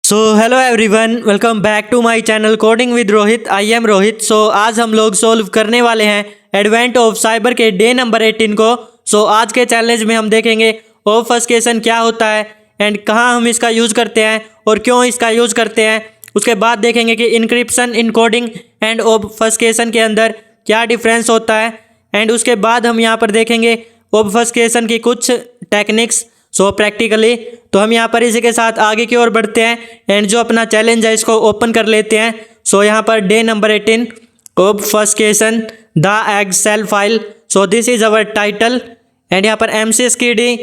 So hello everyone, welcome back to my channel coding with Rohit. I am Rohit. So आज हम लोग solve करने वाले हैं एडवेंट ऑफ साइबर के डे नंबर 18 को। सो आज के चैलेंज में हम देखेंगे ऑबफस्केशन क्या होता है एंड कहाँ हम इसका यूज़ करते हैं और क्यों इसका यूज़ करते हैं। उसके बाद देखेंगे कि इनक्रिप्शन, इनकोडिंग एंड ऑबफस्केशन के अंदर क्या डिफरेंस होता है। एंड उसके बाद हम यहाँ पर देखेंगे ऑबफस्केशन की कुछ टेक्निक्स प्रैक्टिकली। तो हम यहाँ पर इसी के साथ आगे की ओर बढ़ते हैं एंड जो अपना चैलेंज है इसको ओपन कर लेते हैं। यहाँ पर day number 18 obfuscation the excel file. This is our title and यहाँ पर MC Skidy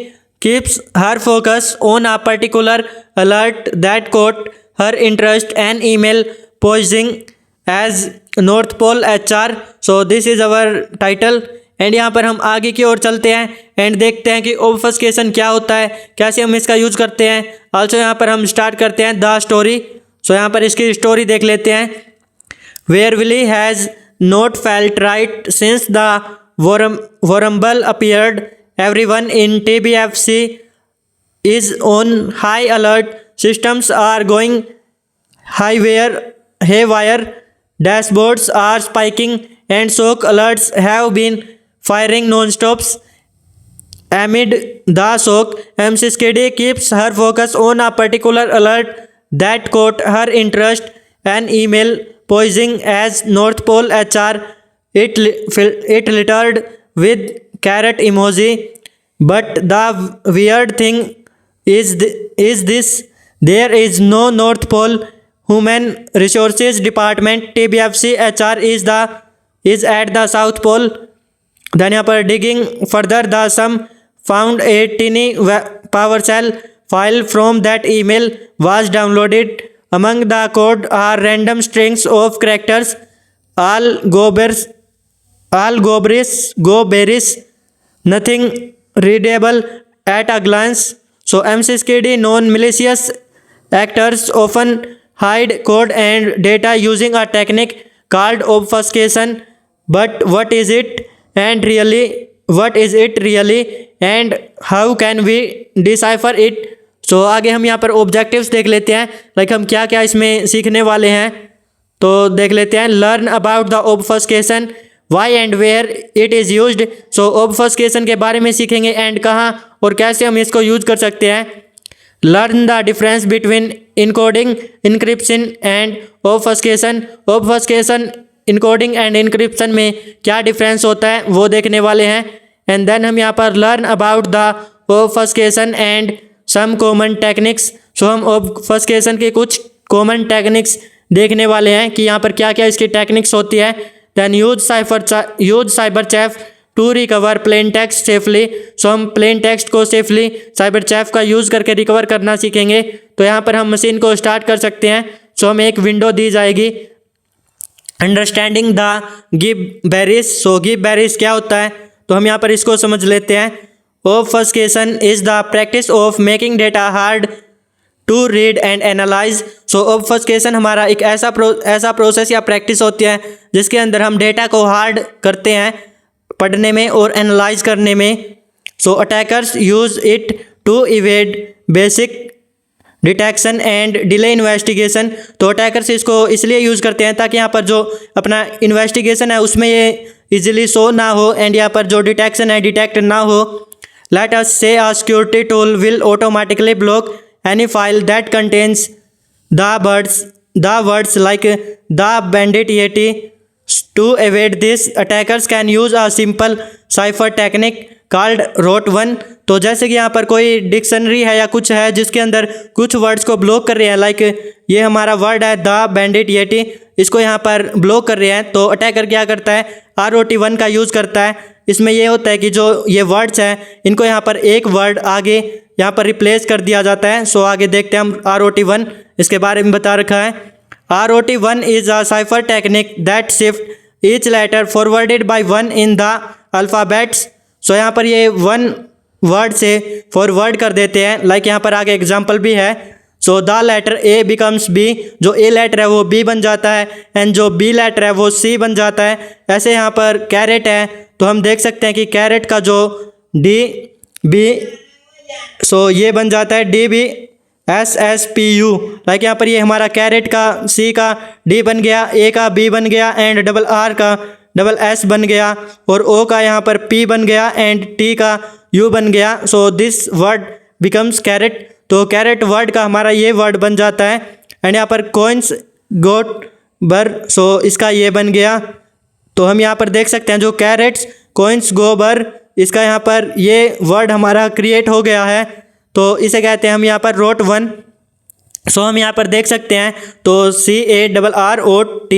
keeps her focus on a particular alert that caught her interest and email posing as north pole HR। This is our title and यहाँ पर हम आगे की ओर चलते हैं and देखते हैं कि ऑबफस्केशन क्या होता है, कैसे हम इसका यूज़ करते हैं। आल्सो यहाँ पर हम स्टार्ट करते हैं द स्टोरी। यहाँ पर इसकी स्टोरी देख लेते हैं। Where Willy has not felt right since the Wormble appeared. Everyone in TBFC is on high alert. Systems are going haywire. Dashboards are spiking and shock alerts have been firing non-stops. Amid the shock, MC Skiddy keeps her focus on a particular alert that caught her interest, an email posing as North Pole HR. It littered with carrot emoji. But the weird thing is this: there is no North Pole Human Resources Department. TBFC HR is at the South Pole. Then यहाँ पर digging further, the sum found a tiny PowerShell file from that email was downloaded. Among the code are random strings of characters, all gibberish, nothing readable at a glance. MC Skiddy, non-malicious actors often hide code and data using a technique called obfuscation. But what is it really and how can we decipher it? आगे हम यहाँ पर objectives देख लेते हैं, like हम क्या क्या इसमें सीखने वाले हैं। तो देख लेते हैं। Learn about the obfuscation, why and where it is used. Obfuscation के बारे में सीखेंगे एंड कहाँ और कैसे हम इसको यूज कर सकते हैं। Learn the difference between encoding, encryption and obfuscation. Obfuscation, encoding and encryption में क्या डिफरेंस होता है वो देखने वाले हैं। एंड देन हम यहाँ पर learn about the obfuscation and some common techniques. हम ऑबफस्केशन की कुछ कॉमन टेक्निक्स देखने वाले हैं कि यहाँ पर क्या क्या इसकी टेक्निक्स होती है। Then use CyberChef to recover plain text safely. हम प्लेन टेक्स्ट को सेफली साइबरचैफ का यूज़ करके रिकवर करना सीखेंगे। तो यहाँ पर हम मशीन को स्टार्ट कर सकते हैं। हमें एक विंडो दी जाएगी। Understanding the गिबेरिश। गिबेरिश क्या होता है तो हम यहाँ पर इसको समझ लेते हैं। Obfuscation is the practice of making data hard to read and analyse. Obfuscation हमारा एक ऐसा प्रोसेस या प्रैक्टिस होती है जिसके अंदर हम डेटा को हार्ड करते हैं पढ़ने में और एनालाइज करने में। Attackers use it to evade basic detection and delay investigation. तो अटैकर्स इसको इसलिए यूज़ करते हैं ताकि यहाँ पर जो अपना इन्वेस्टिगेशन है उसमें ये इजीली शो ना हो एंड यहाँ पर जो डिटेक्शन है डिटेक्ट ना हो। लेट अस से a security tool will automatically block any file that contains the words like the bandit yeti. To evade this, attackers can use a simple cipher technique called ROT1. तो जैसे कि यहाँ पर कोई dictionary है या कुछ है जिसके अंदर कुछ वर्ड्स को ब्लॉक कर रहे हैं, लाइक ये हमारा वर्ड है द bandit yeti, इसको यहाँ पर ब्लॉक कर रहे हैं। तो अटैकर क्या करता है, ROT1 का यूज़ करता है। इसमें ये होता है कि जो ये वर्ड्स हैं इनको यहाँ पर एक वर्ड आगे यहाँ पर रिप्लेस कर दिया जाता है। आगे देखते हैं हम ROT1 इसके बारे में बता रखा है। ROT1 is a cipher technique that shift each letter forwarded by one in the alphabets. यहाँ पर ये वन वर्ड से फॉरवर्ड कर देते हैं। लाइक यहाँ पर आगे एग्जाम्पल भी है। The letter A becomes B, जो A लेटर है वो B बन जाता है एंड जो B लेटर है वो C बन जाता है। ऐसे यहाँ पर कैरेट है तो हम देख सकते हैं कि कैरेट का जो D B ये बन जाता है DB SSPU, लाइक यहाँ पर ये हमारा कैरेट का C का D बन गया, A का B बन गया एंड डबल R का डबल S बन गया और O का यहाँ पर P बन गया एंड T का U बन गया। So this word becomes carrot. तो कैरेट वर्ड का हमारा ये वर्ड बन जाता है एंड यहाँ पर कॉइन्स गोट बर, सो इसका ये बन गया। तो हम यहाँ पर देख सकते हैं जो कैरेट्स कॉइन्स गोबर, इसका यहाँ पर ये वर्ड हमारा क्रिएट हो गया है। तो इसे कहते हैं हम यहाँ पर रोट वन। सो हम यहाँ पर देख सकते हैं तो CARROT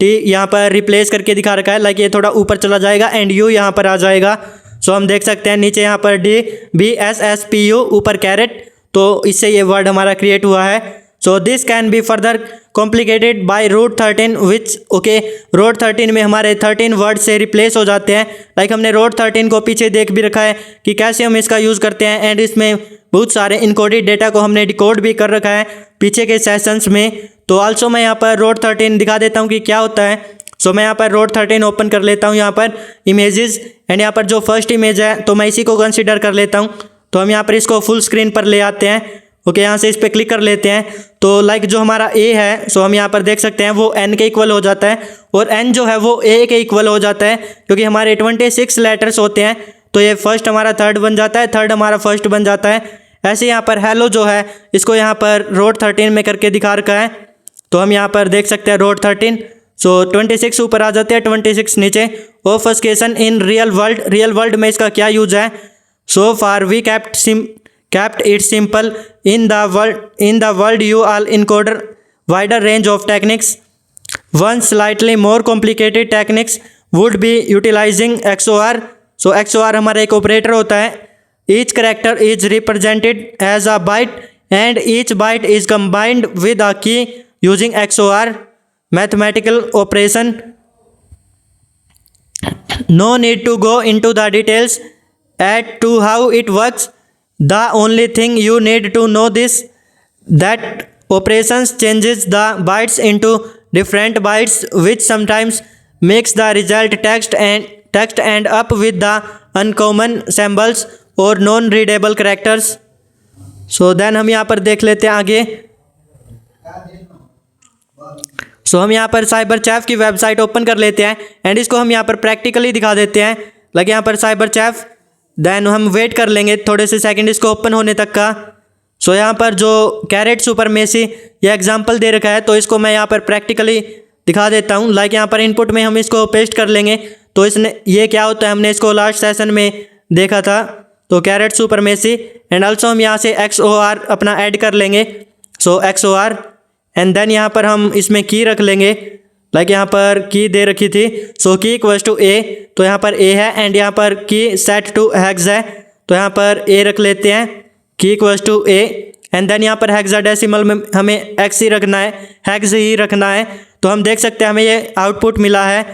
यहाँ पर रिप्लेस करके दिखा रखा है, लाइक ये थोड़ा ऊपर चला जाएगा एंड U यहाँ पर आ जाएगा। सो हम देख सकते हैं नीचे यहाँ पर DBSSPU ऊपर कैरेट, तो इससे ये वर्ड हमारा क्रिएट हुआ है। So this can be further complicated by ROT 13 which okay, ROT 13 में हमारे 13 वर्ड से रिप्लेस हो जाते हैं। लाइक हमने रूट 13 को पीछे देख भी रखा है कि कैसे हम इसका यूज़ करते हैं एंड इसमें बहुत सारे इनकोडेड डेटा को हमने डिकोड भी कर रखा है पीछे के सेशंस में। तो आल्सो मैं यहाँ पर रूट 13 दिखा देता हूँ कि क्या होता है। सो मैं यहाँ पर रूट 13 ओपन कर लेता हूँ, यहाँ पर इमेजेस एंड यहाँ पर जो फर्स्ट इमेज है तो मैं इसी को कंसिडर कर लेता हूँ। तो हम यहाँ पर इसको फुल स्क्रीन पर ले आते हैं। ओके, यहाँ से इस पर क्लिक कर लेते हैं। तो लाइक जो हमारा A है, सो हम यहाँ पर देख सकते हैं वो N के इक्वल हो जाता है और N जो है वो A के इक्वल हो जाता है क्योंकि हमारे 26 लेटर्स होते हैं। तो ये फर्स्ट हमारा थर्ड बन जाता है, थर्ड हमारा फर्स्ट बन जाता है। ऐसे यहाँ पर हेलो जो है इसको यहाँ पर रोट 13 में करके दिखा रखा है। तो हम यहाँ पर देख सकते हैं रोट 13। सो 26 ऊपर आ जाते हैं, 26 नीचे। Obfuscation in real world, real world में इसका क्या यूज है। So far we kept it simple in the world you all encode wider range of techniques. One slightly more complicated techniques would be utilizing XOR. So XOR हमारा एक operator होता है। Each character is represented as a byte and each byte is combined with a key using XOR mathematical operation. No need to go into the details as to how it works. The only thing you need to know this that operations changes the bytes into different bytes which sometimes makes the result text and up with the uncommon symbols or non-readable characters. So then हम यहाँ पर देख लेते हैं आगे। सो हम यहाँ पर साइबर चैफ की वेबसाइट ओपन कर लेते हैं एंड इसको हम यहाँ पर प्रैक्टिकली दिखा देते हैं। लगे यहाँ पर साइबर चैफ, देन हम वेट कर लेंगे थोड़े से सेकंड इसको ओपन होने तक का। सो यहाँ पर जो कैरेट सुपरमेसी ये एग्जांपल दे रखा है तो इसको मैं यहाँ पर प्रैक्टिकली दिखा देता हूँ। लाइक यहाँ पर इनपुट में हम इसको पेस्ट कर लेंगे तो इसने ये क्या होता है, हमने इसको लास्ट सेशन में देखा था। तो कैरेट सुपरमेसी एंड ऑल्सो हम यहाँ से XOR अपना ऐड कर लेंगे। सो XOR एंड देन यहाँ पर हम इसमें की रख लेंगे। लाइक यहाँ पर की दे रखी थी। सो की इक्वल्स टू A, तो यहाँ पर A है एंड यहाँ पर की सेट टू हेक्स है तो यहाँ पर A रख लेते हैं, की equals to A and then यहाँ पर हेक्साडेसिमल में हमें X ही रखना है, हेक्स ही रखना है। तो हम देख सकते हैं हमें ये आउटपुट मिला है।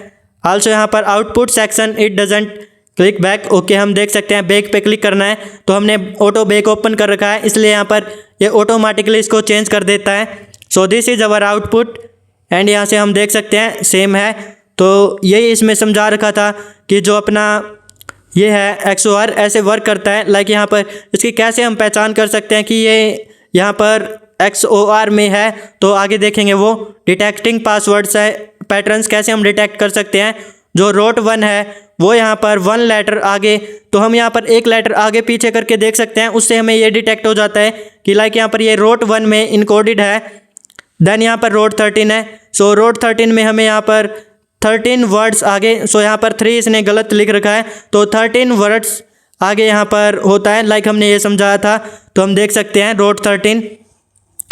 आल्सो यहाँ पर output section it doesn't click back. Okay, हम देख सकते हैं बैक पे क्लिक करना है तो हमने ऑटो बैक ओपन कर रखा है इसलिए यहाँ पर ये ऑटोमेटिकली इसको चेंज कर देता है। So this is our output and यहाँ से हम देख सकते हैं सेम है। तो यही इसमें समझा रखा था कि जो अपना ये है XOR ऐसे वर्क करता है। लाइक यहाँ पर इसकी कैसे हम पहचान कर सकते हैं कि ये यहाँ पर XOR में है, तो आगे देखेंगे वो डिटेक्टिंग पासवर्ड्स है पैटर्न्स कैसे हम डिटेक्ट कर सकते हैं। जो रोट 1 है वो यहाँ पर 1 लेटर आगे, तो हम यहाँ पर एक लेटर आगे पीछे करके देख सकते हैं, उससे हमें ये डिटेक्ट हो जाता है कि लाइक यहाँ पर ये रोट 1 में इनकोडेड है। देन यहाँ पर रोट 13 है। सो रोट 13 में हमें यहाँ पर 13 वर्ड्स आगे, सो यहाँ पर 3 इसने गलत लिख रखा है तो 13 वर्ड्स आगे यहाँ पर होता है। लाइक हमने ये समझाया था तो हम देख सकते हैं रोट 13।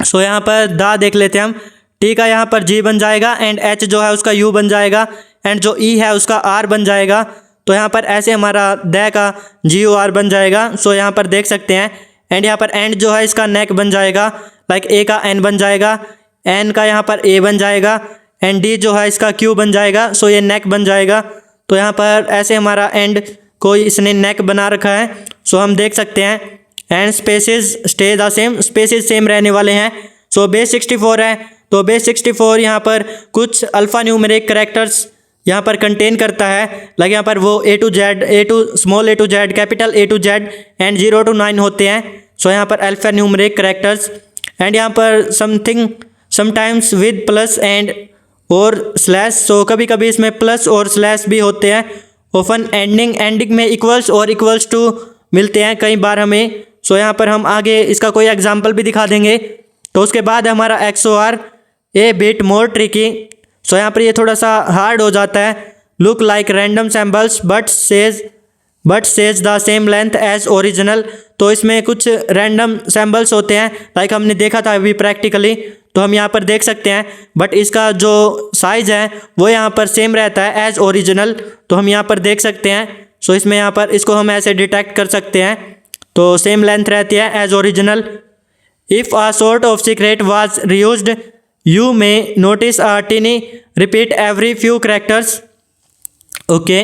सो यहाँ पर दा देख लेते हैं हम, टी का यहाँ पर G बन जाएगा एंड H जो है उसका U बन जाएगा एंड जो E है उसका R बन जाएगा। तो यहाँ पर ऐसे हमारा दै का GOR बन जाएगा। सो यहाँ पर देख सकते हैं एंड यहाँ पर एंड जो है इसका नेक बन जाएगा। लाइक A का N बन जाएगा, N का यहाँ पर A बन जाएगा एंड D जो है इसका Q बन जाएगा। सो ये नेक बन जाएगा। तो यहाँ पर ऐसे हमारा एंड को इसने नेक बना रखा है। सो हम देख सकते हैं and spaces stay the same, spaces same रहने वाले हैं। सो बेस 64 है तो बेस 64 यहाँ पर कुछ अल्फ़ा न्यूमेरिक करैक्टर्स यहाँ पर कंटेन करता है। लाइक यहाँ पर वो A to Z, small A to Z, capital A to Z and 0 to 9 होते हैं। सो यहाँ पर अल्फ़ा न्यूमेरिक करैक्टर्स एंड यहाँ पर something sometimes with plus and और स्लैश। सो कभी कभी इसमें प्लस और स्लैश भी होते हैं। ओपन एंडिंग में इक्वल्स और इक्वल्स टू मिलते हैं कई बार हमें। सो यहाँ पर हम आगे इसका कोई एग्जांपल भी दिखा देंगे। तो उसके बाद हमारा XOR a bit more tricky. So यहाँ पर ये थोड़ा सा हार्ड हो जाता है। Look like random samples but says the same length as original. तो इसमें कुछ रैंडम सैम्पल्स होते हैं, लाइक हमने देखा था अभी प्रैक्टिकली, तो हम यहाँ पर देख सकते हैं। बट इसका जो साइज़ है वो यहाँ पर सेम रहता है एज ओरिजिनल, तो हम यहाँ पर देख सकते हैं। सो इसमें यहाँ पर इसको हम ऐसे डिटेक्ट कर सकते हैं। तो सेम लेंथ रहती है as original. If a sort of secret was reused you may notice a tiny repeat every few characters. Okay,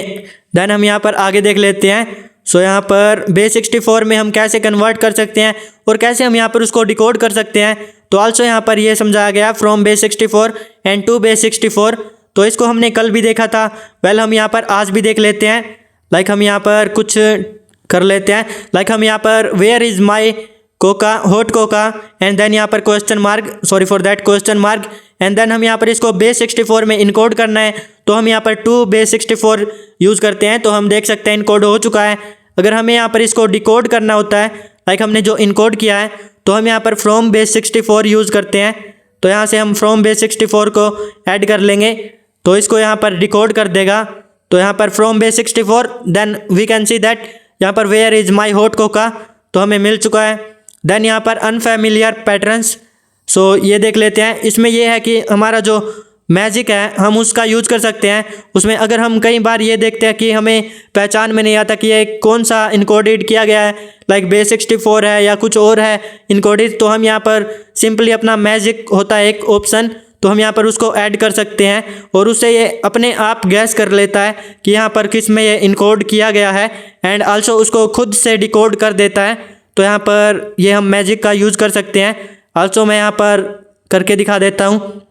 then हम यहाँ पर आगे देख लेते हैं। सो यहाँ पर base64 में हम कैसे कन्वर्ट कर सकते हैं और कैसे हम यहाँ पर उसको डिकोड कर सकते हैं। तो आल्सो यहाँ पर ये समझाया गया from base64 and to base64। तो इसको हमने कल भी देखा था। वेल हम यहाँ पर आज भी देख लेते हैं। लाइक हम यहाँ पर कुछ कर लेते हैं। लाइक हम यहाँ पर where is my cocoa hot cocoa and then यहाँ पर क्वेश्चन मार्क एंड देन हम यहाँ पर इसको base64 में इनकोड करना है। तो हम यहाँ पर टू base64 यूज़ करते हैं। तो हम देख सकते हैं इनकोड हो चुका है। अगर हमें यहाँ पर इसको डिकोड करना होता है, लाइक हमने जो इनकोड किया है, तो हम यहाँ पर फ्रॉम base64 यूज़ करते हैं। तो यहाँ से हम फ्रॉम base64 को ऐड कर लेंगे, तो इसको यहाँ पर डिकोड कर देगा। तो यहाँ पर from base64 then we can see that यहाँ पर where is my hot cocoa, तो हमें मिल चुका है। देन यहाँ पर अनफेमिलियर पैटर्न्स। सो ये देख लेते हैं। इसमें यह है कि हमारा जो मैजिक है हम उसका यूज कर सकते हैं। उसमें अगर हम कई बार ये देखते हैं कि हमें पहचान में नहीं आता कि ये कौन सा इनकोडेड किया गया है, लाइक base64 है या कुछ और है इनकोडेड, तो हम यहाँ पर सिंपली अपना मैजिक होता है एक ऑप्शन, तो हम यहाँ पर उसको ऐड कर सकते हैं और उससे ये अपने आप गैस कर लेता है कि यहाँ पर किस में ये इनकोड किया गया है एंड आल्सो उसको खुद से डिकोड कर देता है। तो यहाँ पर ये हम मैजिक का यूज़ कर सकते हैं। आल्सो मैं यहाँ पर करके दिखा देता हूँ।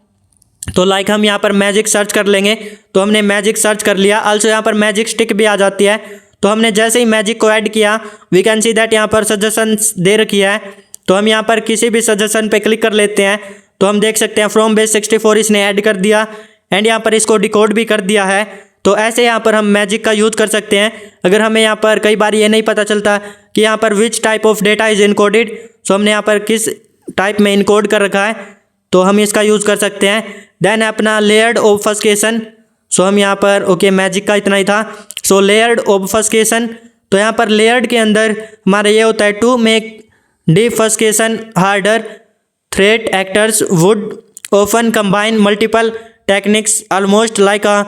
तो लाइक हम यहाँ पर मैजिक सर्च कर लेंगे, तो हमने मैजिक सर्च कर लिया। आल्सो यहाँ पर मैजिक स्टिक भी आ जाती है। तो हमने जैसे ही मैजिक को ऐड किया वी कैन सी दैट यहाँ पर सजेशंस दे रखी है। तो हम यहाँ पर किसी भी सजेशन पे क्लिक कर लेते हैं, तो हम देख सकते हैं फ्रॉम base64 इसने ऐड कर दिया एंड यहाँ पर इसको डिकोड भी कर दिया है। तो ऐसे यहाँ पर हम मैजिक का यूज़ कर सकते हैं। अगर हमें यहाँ पर कई बार ये नहीं पता चलता कि यहाँ पर which type of data is encoded, so हमने यहाँ पर किस टाइप में इनकोड कर रखा है, तो हम इसका यूज़ कर सकते हैं। देन अपना लेयर्ड ऑब्फस्केशन। सो हम यहाँ पर ओके मैजिक का इतना ही था। सो लेयर्ड ऑब्फस्केशन, तो यहाँ पर लेयर्ड के अंदर हमारा ये होता है to make deobfuscation harder threat actors would often combine multiple techniques almost like a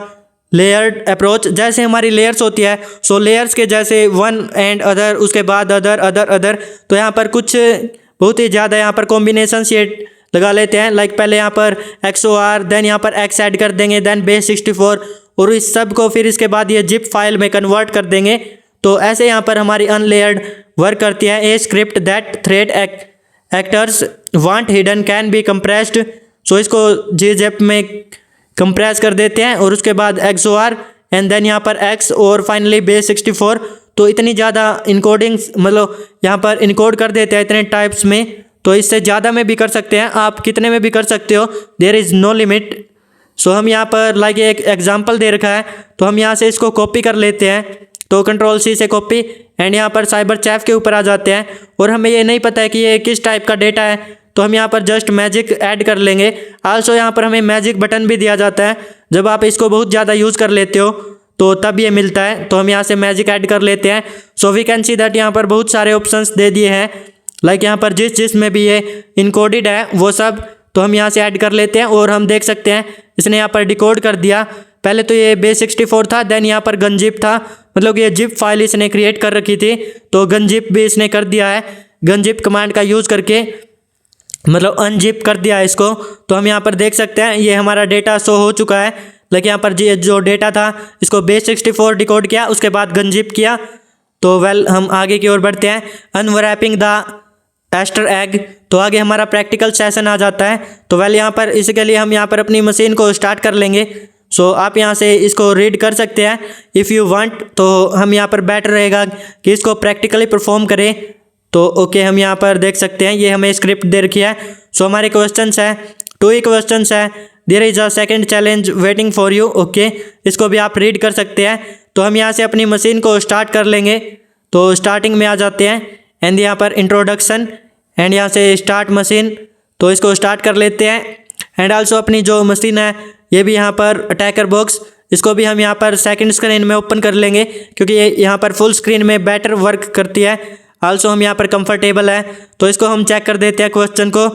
layered approach. जैसे हमारी लेयर्स होती है, सो लेयर्स के जैसे वन एंड अदर, उसके बाद अदर, तो यहाँ पर कुछ बहुत ही ज़्यादा यहाँ पर कॉम्बिनेशंस ये लगा लेते हैं। लाइक पहले यहाँ पर XOR, देन यहाँ पर X ऐड कर देंगे, देन base64 और इस सब को फिर इसके बाद ये जिप फाइल में कन्वर्ट कर देंगे। तो ऐसे यहाँ पर हमारी अनलेयर्ड वर्क करती है। A script that threat actors want hidden can be compressed. So इसको gzip में कंप्रेस कर देते हैं और उसके बाद XOR एंड देन यहाँ पर X और फाइनली base64। तो इतनी ज़्यादा इनकोडिंग मतलब यहाँ पर इनकोड कर देते हैं इतने टाइप्स में। तो इससे ज़्यादा में भी कर सकते हैं, आप कितने में भी कर सकते हो, देयर इज़ नो लिमिट। सो हम यहाँ पर लाइक एक एग्जांपल दे रखा है, तो हम यहाँ से इसको कॉपी कर लेते हैं। तो Ctrl+C से कॉपी एंड यहाँ पर साइबर चैफ के ऊपर आ जाते हैं और हमें ये नहीं पता है कि ये किस टाइप का डेटा है, तो हम यहाँ पर जस्ट मैजिक ऐड कर लेंगे। आल्सो यहाँ पर हमें मैजिक बटन भी दिया जाता है, जब आप इसको बहुत ज़्यादा यूज़ कर लेते हो तो तब ये मिलता है। तो हम यहाँ से मैजिक ऐड कर लेते हैं। So we can see that यहाँ पर बहुत सारे ऑप्शंस दे दिए हैं, लाइक यहाँ पर जिस में भी ये इनकोडेड है वो सब, तो हम यहाँ से ऐड कर लेते हैं और हम देख सकते हैं इसने यहाँ पर डिकोड कर दिया। पहले तो ये base64 था, देन यहाँ पर गनजिप था, मतलब ये जिप फाइल इसने क्रिएट कर रखी थी, तो गनजिप भी इसने कर दिया है। गनजिप कमांड का यूज़ करके मतलब अनजिप कर दिया है इसको। तो हम यहाँ पर देख सकते हैं ये हमारा डेटा शो हो चुका है। लेकिन यहाँ पर जो डेटा था इसको base64 डिकोड किया, उसके बाद गनजिप किया। तो वेल हम आगे की ओर बढ़ते हैं। अनवरैपिंग द एस्टर एग, तो आगे हमारा प्रैक्टिकल सेशन आ जाता है। तो वेल यहाँ पर इसके लिए हम यहाँ पर अपनी मशीन को स्टार्ट कर लेंगे। सो आप यहाँ से इसको रीड कर सकते हैं इफ़ यू वांट। तो हम यहाँ पर बेटर रहेगा कि इसको प्रैक्टिकली परफॉर्म करें। तो ओके हम यहाँ पर देख सकते हैं ये हमें स्क्रिप्ट दे रखी है। सो हमारे क्वेश्चंस है 2 ही क्वेश्चंस है। There is a second challenge waiting for you. Okay इसको भी आप रीड कर सकते हैं। तो हम यहाँ से अपनी मशीन को स्टार्ट कर लेंगे। तो स्टार्टिंग में आ जाते हैं एंड यहाँ पर इंट्रोडक्शन एंड यहाँ से स्टार्ट मशीन, तो इसको स्टार्ट कर लेते हैं। एंड आल्सो अपनी जो मशीन है ये भी यहाँ पर अटैकर बॉक्स, इसको भी हम यहाँ पर सेकंड स्क्रीन में ओपन कर लेंगे क्योंकि ये यहाँ पर फुल स्क्रीन में बेटर वर्क करती है। आल्सो हम यहाँ पर कंफर्टेबल है, तो इसको हम चेक कर देते हैं क्वेश्चन को।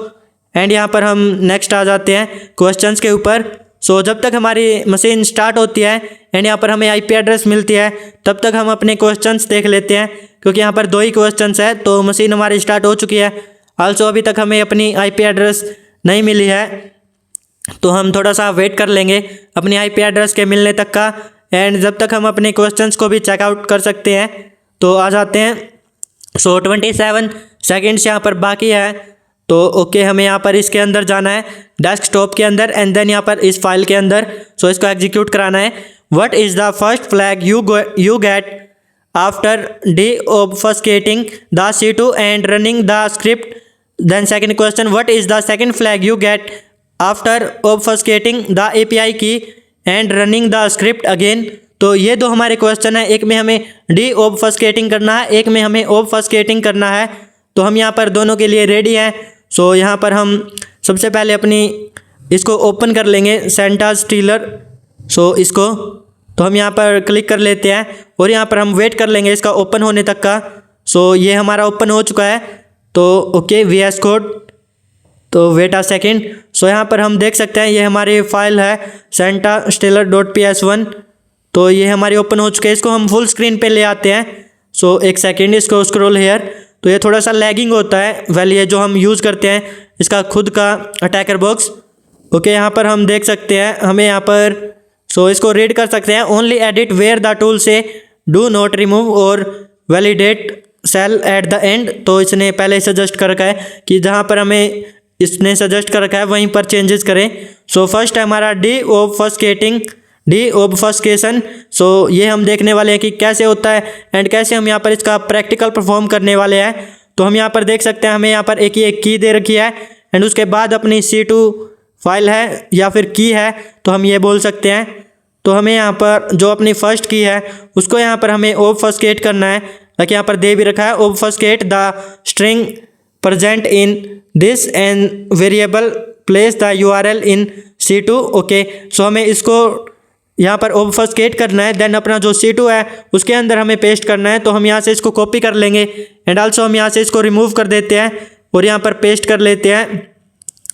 एंड यहाँ पर हम नेक्स्ट आ जाते हैं क्वेश्चंस के ऊपर। सो जब तक हमारी मशीन स्टार्ट होती है एंड यहाँ पर हमें आईपी एड्रेस मिलती है तब तक हम अपने क्वेश्चंस देख लेते हैं क्योंकि यहाँ पर 2 ही क्वेश्चंस है। तो मशीन हमारी स्टार्ट हो चुकी है। आल्सो अभी तक हमें अपनी आईपी एड्रेस नहीं मिली है, तो हम थोड़ा सा वेट कर लेंगे अपनी आईपी एड्रेस के मिलने तक का। एंड जब तक हम अपने क्वेश्चंस को भी चेकआउट कर सकते हैं तो आ जाते हैं। सो 27 सेकेंड्स यहाँ पर बाकी है। तो ओके हमें यहाँ पर इसके अंदर जाना है डेस्कटॉप के अंदर एंड देन यहाँ पर इस फाइल के अंदर। सो इसको एग्जीक्यूट कराना है। What is the first flag you get after deobfuscating the C2 and running the script? Then second question, what is the second flag you get after obfuscating the API key and running the script again? तो ये 2 हमारे question है, एक में हमें deobfuscating करना है, एक में हमें obfuscating करना है। तो हम यहाँ पर दोनों के लिए रेडी हैं। सो यहाँ पर हम सबसे पहले अपनी इसको ओपन कर लेंगे सेंटास स्टीलर। सो इसको तो हम यहाँ पर क्लिक कर लेते हैं और यहाँ पर हम वेट कर लेंगे इसका ओपन होने तक का। सो ये हमारा ओपन हो चुका है। तो ओके VS कोड, तो वेट अ सेकेंड। सो यहाँ पर हम देख सकते हैं ये हमारी फाइल है sentastellar.ps1। तो ये हमारी ओपन हो चुकी है। इसको हम फुल स्क्रीन पे ले आते हैं। सो एक सेकेंड, इसको स्क्रॉल हेयर। तो ये थोड़ा सा लैगिंग होता है वेल ये जो हम यूज़ करते हैं इसका खुद का अटैकर बॉक्स। ओके यहाँ पर हम देख सकते हैं हमें यहाँ पर सो इसको रीड कर सकते हैं। Only edit where the tool से डू नॉट रिमूव और validate cell at the end. तो इसने पहले सजेस्ट कर रखा है कि जहाँ पर हमें इसने सजेस्ट कर रखा है वहीं पर चेंजेस करें। सो फर्स्ट है हमारा deobfuscation। सो ये हम देखने वाले हैं कि कैसे होता है एंड कैसे हम यहाँ पर इसका प्रैक्टिकल परफॉर्म करने वाले हैं। तो हम यहाँ पर देख सकते हैं हमें यहाँ पर एक की दे रखी है एंड उसके बाद अपनी C2 फाइल है या फिर की है तो हम ये बोल सकते हैं। तो हमें यहाँ पर जो अपनी फर्स्ट की है उसको यहाँ पर हमें obfuscate करना है, ताकि यहाँ पर दे भी रखा है obfuscate the string present in this and variable place the URL in C2। Okay so हमें इसको यहाँ पर obfuscate करना है, देन अपना जो C2 है उसके अंदर हमें पेस्ट करना है। तो हम यहाँ से इसको कॉपी कर लेंगे एंड आल्सो हम यहाँ से इसको रिमूव कर देते हैं और यहाँ पर पेस्ट कर लेते हैं।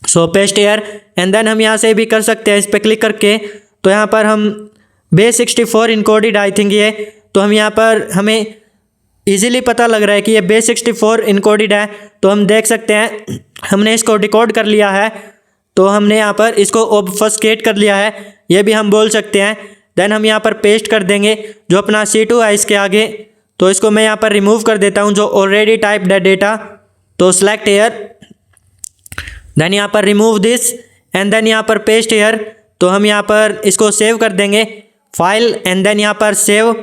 सो पेस्ट एयर एंड देन हम यहाँ से भी कर सकते हैं इस पर क्लिक करके। तो यहाँ पर हम base64 इनकोडेड आई थिंक ये, तो हम यहाँ पर हमें इजीली पता लग रहा है कि ये base64 इनकोडेड है। तो हम देख सकते हैं हमने इसको डिकोड कर लिया है। तो हमने यहाँ पर इसको obfuscate कर लिया है, ये भी हम बोल सकते हैं। देन हम यहाँ पर पेस्ट कर देंगे जो अपना C2 है इसके आगे। तो इसको मैं यहाँ पर रिमूव कर देता हूँ जो ऑलरेडी टाइप्ड है डेटा। तो सेलेक्ट एयर, देन यहाँ पर रिमूव दिस एंड देन यहाँ पर पेस्ट एयर। तो हम यहाँ पर इसको सेव कर देंगे फाइल एंड देन यहाँ पर सेव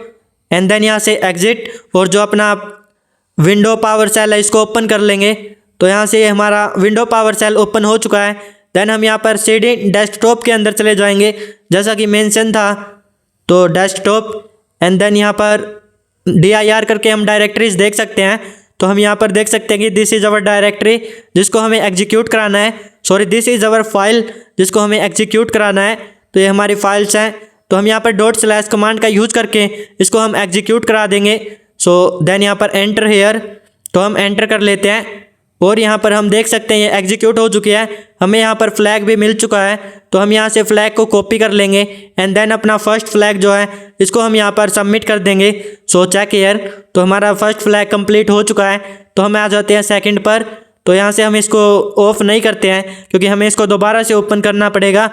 एंड देन यहाँ से एग्जिट और जो अपना विंडो पावर सेल है इसको ओपन कर लेंगे। तो यहाँ से हमारा विंडो पावर सेल ओपन हो चुका है। देन हम यहाँ पर CD डेस्कटॉप के अंदर चले जाएंगे जैसा कि मेंशन था। तो डेस्कटॉप एंड देन यहाँ पर dir करके हम डायरेक्टरीज देख सकते हैं। तो हम यहाँ पर देख सकते हैं कि दिस इज़ अवर डायरेक्टरी जिसको हमें एग्जीक्यूट कराना है, sorry this is our file जिसको हमें एग्जीक्यूट कराना है। तो ये हमारी फाइल्स हैं। तो हम यहाँ पर / कमांड का यूज़ करके इसको हम एग्जीक्यूट करा देंगे। सो देन यहाँ पर एंटर हेयर, तो हम एंटर कर लेते हैं और यहाँ पर हम देख सकते हैं ये एग्जीक्यूट हो चुकी है। हमें यहाँ पर फ्लैग भी मिल चुका है। तो हम यहाँ से फ्लैग को कॉपी कर लेंगे एंड देन अपना फर्स्ट फ्लैग जो है इसको हम यहाँ पर सबमिट कर देंगे। सो चेक हियर, तो हमारा फर्स्ट फ्लैग कंप्लीट हो चुका है। तो हम आ जाते हैं सेकंड पर। तो यहाँ से हम इसको ऑफ नहीं करते हैं क्योंकि हमें इसको दोबारा से ओपन करना पड़ेगा।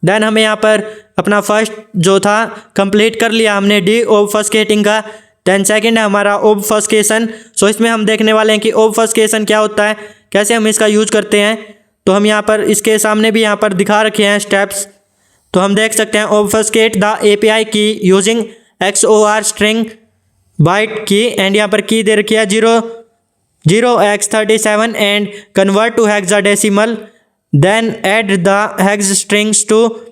देन हमें यहाँ पर अपना फर्स्ट जो था कंप्लीट कर लिया हमने deobfuscating का। देन सेकंड है हमारा obfuscation। सो इसमें हम देखने वाले हैं कि obfuscation क्या होता है, कैसे हम इसका यूज़ करते हैं। तो हम यहाँ पर इसके सामने भी यहाँ पर दिखा रखे हैं स्टेप्स। तो हम देख सकते हैं obfuscate द API की यूजिंग XOR स्ट्रिंग बाइट की एंड यहाँ पर की दे रखी है 0 0x37 and convert to hexadecimal, then add the hex strings to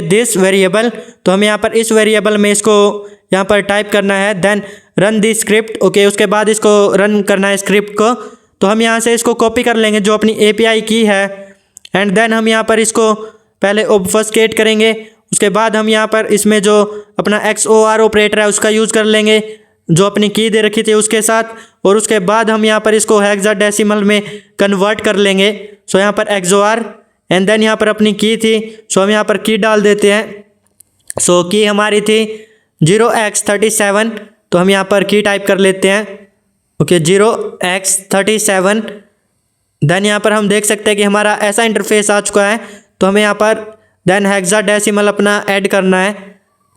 this variable। तो हम यहाँ पर इस वेरिएबल में इसको यहाँ पर टाइप करना है, देन रन दी स्क्रिप्ट। उसके बाद इसको रन करना है स्क्रिप्ट को। तो हम यहाँ से इसको कॉपी कर लेंगे जो अपनी API की है, एंड देन हम यहाँ पर इसको पहले ऑब्फस्केट करेंगे। उसके बाद हम यहाँ पर इसमें जो अपना XOR ऑपरेटर है उसका यूज़ कर लेंगे जो अपनी की दे रखी थी उसके साथ, और उसके बाद हम यहाँ पर इसको हेक्साडेसिमल में कन्वर्ट कर लेंगे। सो यहाँ पर XOR एंड देन यहाँ पर अपनी की थी, सो हम यहाँ पर की डाल देते हैं। सो की हमारी थी 0x37, तो हम यहाँ पर की टाइप कर लेते हैं 0x37। देन यहाँ पर हम देख सकते हैं कि हमारा ऐसा इंटरफेस आ चुका है। तो हमें यहाँ पर देन हेक्साडेसिमल अपना ऐड करना है,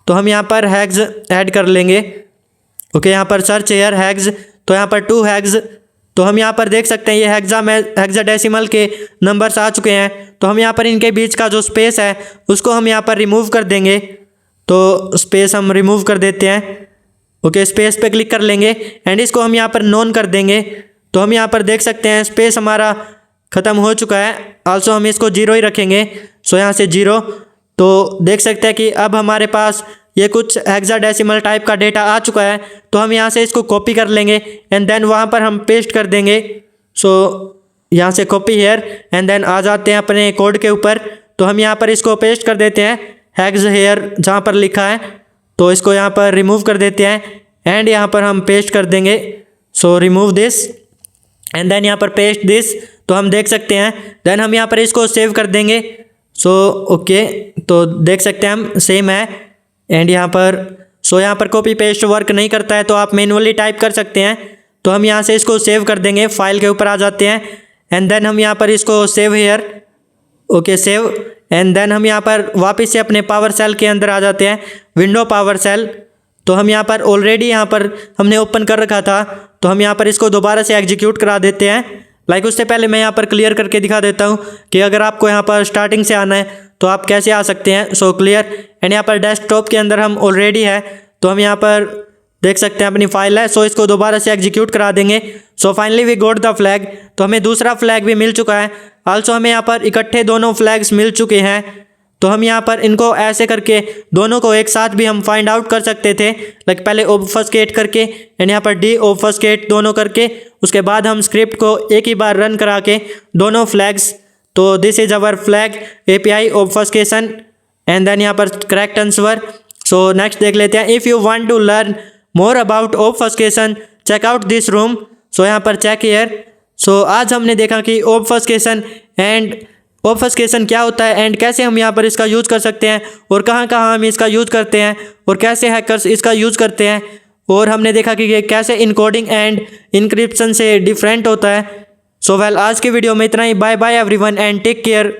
तो हम यहाँ पर हेक्स ऐड कर लेंगे। यहाँ पर सर्च हेयर हेक्स, तो यहाँ पर 2 हेक्स। तो हम यहाँ पर देख सकते हैं ये हेक्साडेसिमल के नंबर्स आ चुके हैं। तो हम यहाँ पर इनके बीच का जो स्पेस है उसको हम यहाँ पर रिमूव कर देंगे। तो स्पेस हम रिमूव कर देते हैं। स्पेस पे क्लिक कर लेंगे एंड इसको हम यहाँ पर नॉन कर देंगे। तो हम यहाँ पर देख सकते हैं स्पेस हमारा ख़त्म हो चुका है। आल्सो हम इसको 0 ही रखेंगे। सो यहाँ से 0। तो देख सकते हैं कि अब हमारे पास ये कुछ हेक्साडेसिमल टाइप का डेटा आ चुका है। तो हम यहाँ से इसको कॉपी कर लेंगे एंड देन वहाँ पर हम पेस्ट कर देंगे। सो यहाँ से कॉपी हेयर एंड देन आ जाते हैं अपने कोड के ऊपर। तो हम यहाँ पर इसको पेस्ट कर देते हैं हेक्स हेयर जहाँ पर लिखा है, तो इसको यहाँ पर रिमूव कर देते हैं एंड यहाँ पर हम पेस्ट कर देंगे। So remove this and then यहाँ पर पेस्ट दिस। तो हम देख सकते हैं देन हम यहाँ पर इसको सेव कर देंगे। तो देख सकते हैं हम सेम है एंड यहाँ पर यहाँ पर कॉपी पेस्ट वर्क नहीं करता है तो आप मैनुअली टाइप कर सकते हैं। तो हम यहाँ से इसको सेव कर देंगे, फाइल के ऊपर आ जाते हैं एंड देन हम यहाँ पर इसको save here save and then हम यहाँ पर वापस से अपने पावर सेल के अंदर आ जाते हैं, विंडो पावर सेल। तो हम यहाँ पर ऑलरेडी यहाँ पर हमने ओपन कर रखा था, तो हम यहाँ पर इसको दोबारा से एग्जीक्यूट करा देते हैं। उससे पहले मैं यहाँ पर क्लियर करके दिखा देता हूँ कि अगर आपको यहाँ पर स्टार्टिंग से आना है तो आप कैसे आ सकते हैं। क्लियर एंड यहाँ पर डेस्कटॉप के अंदर हम ऑलरेडी है, तो हम यहाँ पर देख सकते हैं अपनी फाइल है। इसको दोबारा से एग्जीक्यूट करा देंगे। Finally we got the flag. तो हमें दूसरा फ्लैग भी मिल चुका है। आल्सो हमें यहाँ पर इकट्ठे दोनों फ्लैग्स मिल चुके हैं। तो हम यहाँ पर इनको ऐसे करके दोनों को एक साथ भी हम फाइंड आउट कर सकते थे, पहले ऑब्फस्केट करके एंड यहाँ पर डी ऑब्फस्केट दोनों करके, उसके बाद हम स्क्रिप्ट को एक ही बार रन करा के दोनों फ्लैग्स। तो this is our flag API obfuscation and then यहाँ पर करेक्ट आंसर। नेक्स्ट देख लेते हैं। If you want to learn more about obfuscation check out this room. यहाँ पर चेक हियर। आज हमने देखा कि ऑब्फस्केशन एंड ऑब्फस्केशन क्या होता है एंड कैसे हम यहाँ पर इसका यूज़ कर सकते हैं और कहाँ कहाँ हम इसका यूज़ करते हैं और कैसे हैकर्स इसका यूज़ करते हैं, और हमने देखा कि ये कैसे इनकोडिंग एंड इनक्रिप्शन से डिफरेंट होता है। आज की वीडियो में इतना ही। Bye bye everyone and take care.